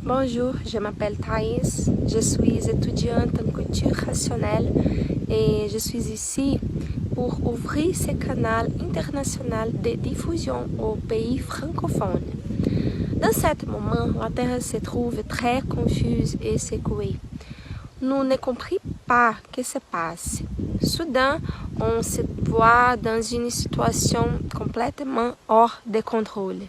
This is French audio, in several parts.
Bonjour, je m'appelle Thaïs, je suis étudiante en culture rationnelle et je suis ici pour ouvrir ce canal international de diffusion aux pays francophones. Dans ce moment, la Terre se trouve très confuse et secouée. Nous ne comprenons pas ce qui se passe. Soudain, on se voit dans une situation complètement hors de contrôle.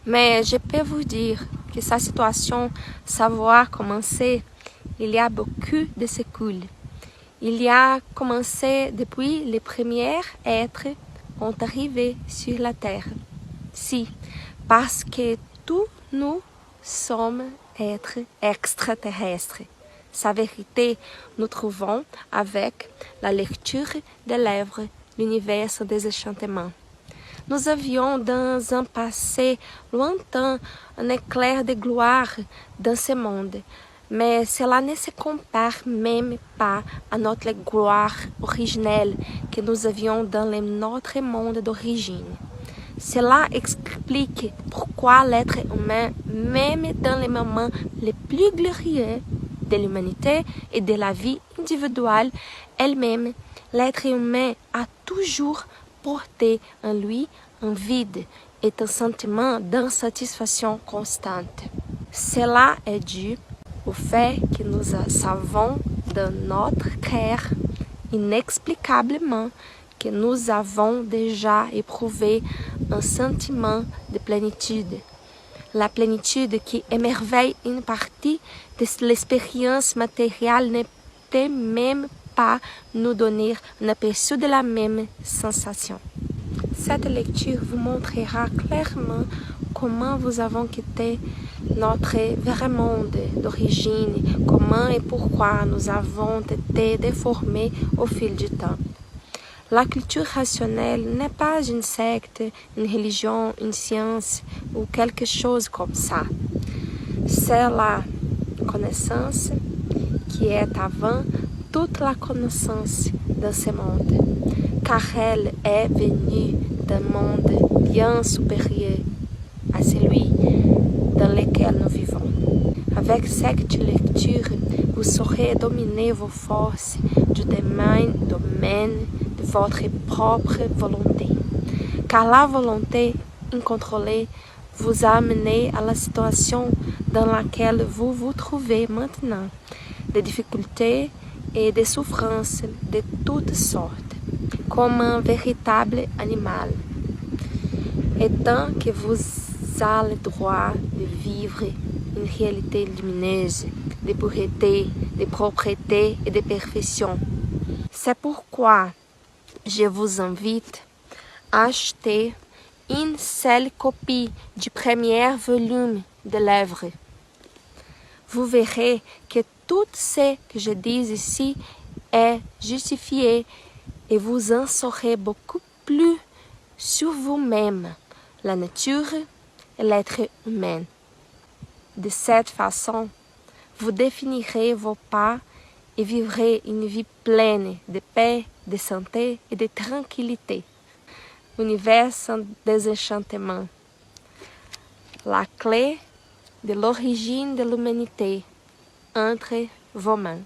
Mais je peux vous dire que cette situation, savoir commencer, il y a beaucoup de secours. Il y a commencé depuis les premiers êtres ont arrivé sur la Terre. Si, parce que tous nous sommes êtres extraterrestres. Sa vérité, nous trouvons avec la lecture des lèvres l'univers des enchantements. Nous avions dans un passé lointain un éclair de gloire dans ce monde, mais cela ne se compare même pas à notre gloire originelle que nous avions dans notre monde d'origine. Cela explique pourquoi l'être humain, même dans les moments les plus glorieux de l'humanité et de la vie individuelle elle-même, l'être humain a toujours porté en lui un vide et un sentiment d'insatisfaction constante. Cela est dû au fait que nous savons dans notre cœur inexplicablement que nous avons déjà éprouvé un sentiment de plénitude. La plénitude qui émerveille une partie de l'expérience matérielle ne peut même pas nous donner un aperçu de la même sensation. Cette lecture vous montrera clairement comment nous avons quitté notre vrai monde d'origine, comment et pourquoi nous avons été déformés au fil du temps. La culture rationnelle n'est pas une secte, une religion, une science ou quelque chose comme ça. C'est la connaissance qui est avant toute la connaissance dans ce monde, car elle est venue d'un monde bien supérieur à celui dans lequel nous vivons. Avec cette lecture, vous saurez dominer vos forces du domaine de votre propre volonté. Car la volonté incontrôlée vous a amené à la situation dans laquelle vous vous trouvez maintenant, des difficultés et des souffrances de toutes sortes, comme un véritable animal. Et tant que vous avez le droit de vivre une réalité lumineuse, de pureté, de propreté et de perfection. C'est pourquoi je vous invite à acheter une seule copie du premier volume de l'œuvre. Vous verrez que tout ce que je dis ici est justifié et vous en saurez beaucoup plus sur vous-même, la nature et l'être humain. De cette façon, vous définirez vos pas et vivrez une vie pleine de paix, de santé et de tranquillité. Univers sans désenchantement. La clé de l'origine de l'humanité entre vos mains.